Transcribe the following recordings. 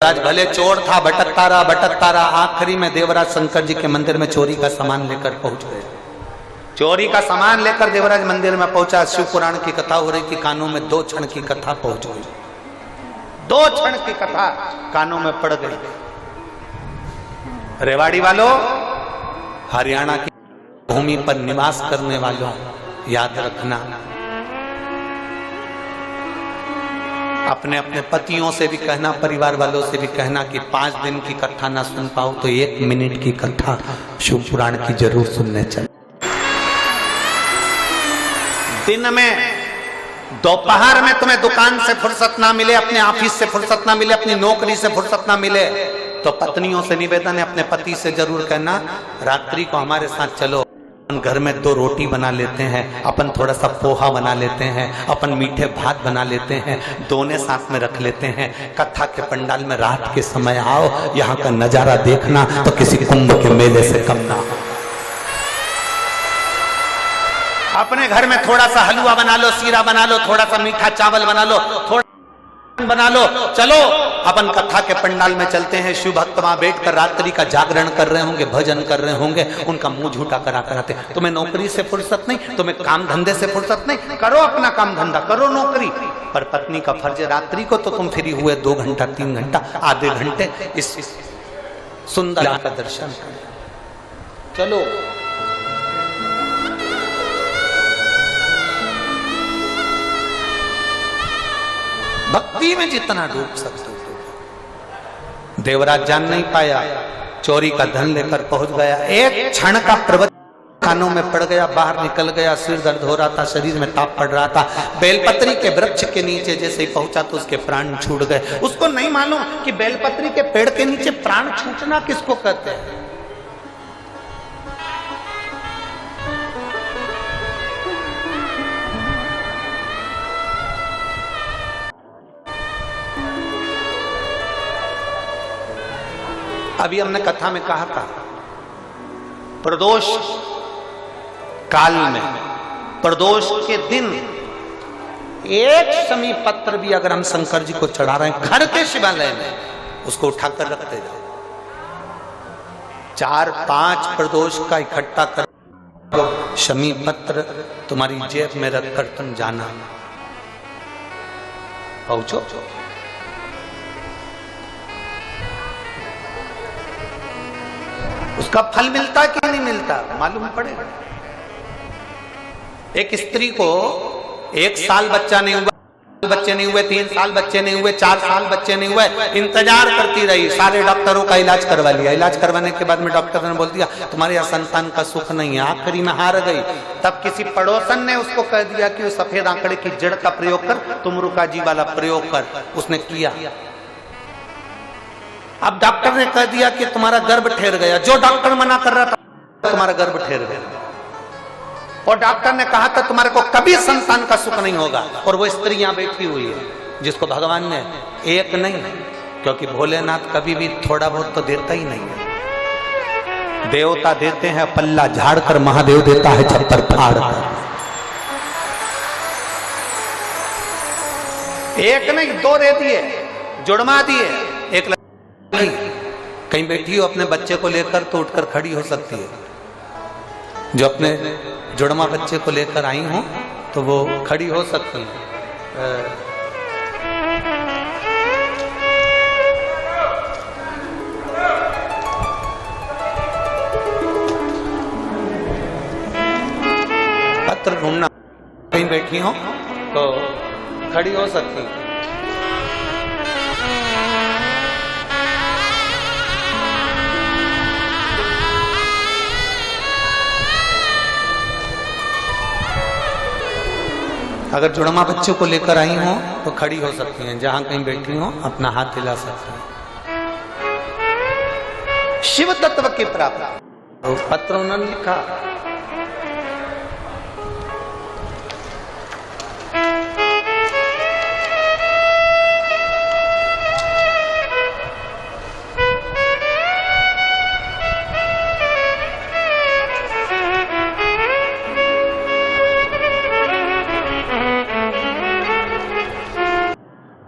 आज भले चोर था, भटकता रहा, आखिरी में देवराज शंकर जी के मंदिर में चोरी का सामान लेकर पहुंच गए। चोरी का सामान लेकर देवराज मंदिर में पहुंचा। शिव पुराण की कथा हो रही थी, कानों में 2 क्षण की कथा पहुंच गई। 2 क्षण की कथा कानों में पड़ गई। रेवाड़ी वालों, हरियाणा की भूमि पर निवास करने वालों, याद रखना, अपने अपने पतियों से भी कहना, परिवार वालों से भी कहना कि 5 दिन की कथा ना सुन पाओ तो 1 मिनट की कथा शिव पुराण की जरूर सुनने चले। दिन में, दोपहर में तुम्हें दुकान से फुर्सत ना मिले, अपने ऑफिस से फुर्सत ना मिले, अपनी नौकरी से फुर्सत ना मिले, तो पत्नियों से निवेदन है, अपने पति से जरूर कहना रात्रि को हमारे साथ चलो, अपन घर में 2 रोटी बना लेते हैं, अपन थोड़ा सा पोहा बना लेते हैं, अपन मीठे भात बना लेते हैं, दोनों साथ में रख लेते हैं। कथा के पंडाल में रात के समय आओ, यहाँ का नजारा देखना तो किसी कुंभ के मेले से कम ना हो। अपने घर में थोड़ा सा हलवा बना लो, सीरा बना लो, थोड़ा सा मीठा चावल बना लो, थोड़ा बना लो, चलो अपन कथा के पंडाल में चलते हैं। शिव भक्त वहां बैठकर रात्रि का जागरण कर रहे होंगे, भजन कर रहे होंगे, उनका मुंह झूठा करा कराते। तुम्हें नौकरी से फुर्सत नहीं, तुम्हें काम धंधे से फुर्सत नहीं, करो अपना काम धंधा, करो नौकरी, पर पत्नी का फर्ज है रात्रि को तो तुम फ्री हुए 2 घंटा 3 घंटा आधे घंटे इस सुंदर का दर्शन करो। चलो भक्ति में जितना डूब सकते हो। देवराज जान नहीं पाया, चोरी का धन लेकर पहुंच गया। 1 क्षण का प्रवचन कानों में पड़ गया, बाहर निकल गया, सिर दर्द हो रहा था, शरीर में ताप पड़ रहा था। बेलपत्री के वृक्ष के नीचे जैसे ही पहुंचा तो उसके प्राण छूट गए। उसको नहीं मालूम कि बेलपत्री के पेड़ के नीचे प्राण छूटना किसको कहते हैं। अभी हमने कथा में कहा था, प्रदोष काल में, प्रदोष के दिन 1 शमी पत्र भी अगर हम शंकर जी को चढ़ा रहे हैं घर के शिवालय में, उसको उठाकर रखते जाओ। 4-5 प्रदोष का इकट्ठा कर शमी पत्र तुम्हारी जेब में रखकर तुम जाना, पहुंचो। उसका फल मिलता कि नहीं मिलता मालूम पड़ेगा। एक स्त्री को 1 साल बच्चा नहीं हुआ, 3 साल बच्चे नहीं हुए, 4 साल बच्चे नहीं हुए, इंतजार करती रही, सारे डॉक्टरों का इलाज करवा लिया। इलाज करवाने के बाद में डॉक्टर ने बोल दिया तुम्हारे यहाँ संतान का सुख नहीं है, आखिरी में हार गई। तब किसी पड़ोसन ने उसको कह दिया कि सफेद आंकड़े की जड़ का प्रयोग कर, तुमरुका जी वाला प्रयोग कर। उसने किया। अब डॉक्टर ने कह दिया कि तुम्हारा गर्भ ठहर गया। जो डॉक्टर मना कर रहा था तुम्हारा गर्भ ठहर गया, और डॉक्टर ने कहा था तुम्हारे को कभी संतान का सुख नहीं होगा। और वो स्त्री यहां बैठी हुई है जिसको भगवान ने एक नहीं, क्योंकि भोलेनाथ कभी भी थोड़ा बहुत तो देता ही नहीं है। देवता देते हैं पल्ला झाड़ कर, महादेव देता है छप्पर फाड़ कर। 1 नहीं 2 दे दिए, जुड़वा दिए। एक कहीं बैठी हो अपने बच्चे को लेकर तो उठकर खड़ी हो सकती है। जो अपने जुड़वा बच्चे को लेकर आई हो तो वो खड़ी हो सकती है। पत्र ढूंढना, कहीं बैठी हो तो खड़ी हो सकती है। अगर जुड़वा बच्चों को लेकर आई हो तो खड़ी हो सकती हैं, जहां कहीं बैठी हो अपना हाथ हिला सकती हैं। शिव तत्व की प्राप्ति तो पत्र उन्होंने लिखा।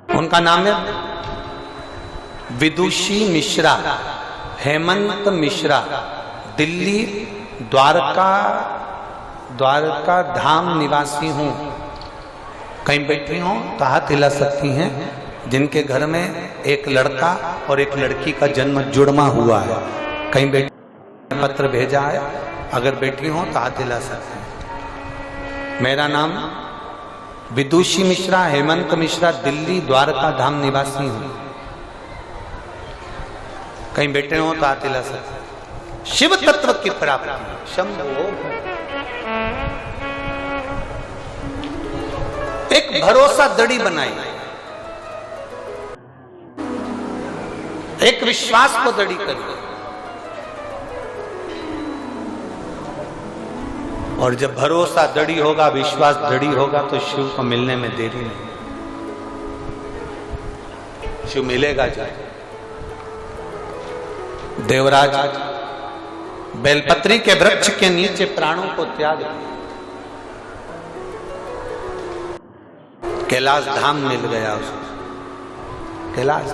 उनका नाम है विदुषी मिश्रा, हेमंत मिश्रा, दिल्ली द्वारका धाम निवासी हूँ। कहीं बैठी हो तो हाथ हिला सकती हैं जिनके घर में एक लड़का और एक लड़की का जन्म जुड़वा हुआ है। कहीं बैठी पत्र भेजा है, अगर बैठी हो तो हाथ हिला सकते हैं। मेरा नाम विदुषी मिश्रा, हेमंत मिश्रा, दिल्ली द्वारका धाम निवासी हूँ। कहीं बैठे हो तो हाथ हिला सकते हैं। शिव तत्व की प्राप्ति, शंभो। एक भरोसा दड़ी बनाई, एक विश्वास को दड़ी करी, और जब भरोसा दड़ी होगा, विश्वास दड़ी होगा, तो शिव को मिलने में देरी नहीं। शिव मिलेगा जो। देवराज बेलपत्री के वृक्ष के नीचे प्राणों को त्याग कैलाश धाम मिल गया उसको। कैलाश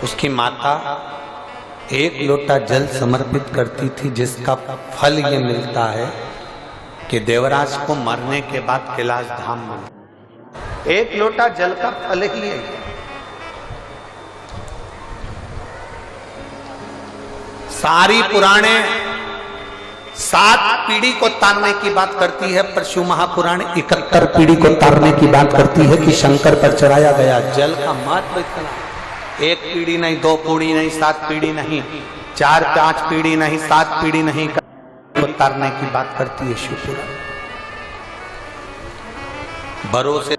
उसकी माता एक लोटा जल समर्पित करती थी, जिसका फल ये मिलता है कि देवराज को मरने के बाद कैलाश धाम में एक लोटा जल का फल ही है। सारी पुराणे 7 पीढ़ी को तारने की बात करती है, पर शिव महापुराण 71 पीढ़ी को तारने की बात करती है कि शंकर पर चढ़ाया गया जल का महत्व इतना। 1 पीढ़ी नहीं, 2 पीढ़ी नहीं, 7 पीढ़ी नहीं, 4-5 पीढ़ी नहीं, 7 पीढ़ी नहीं, को तारने की बात करती है शिव पुराण। भरोसे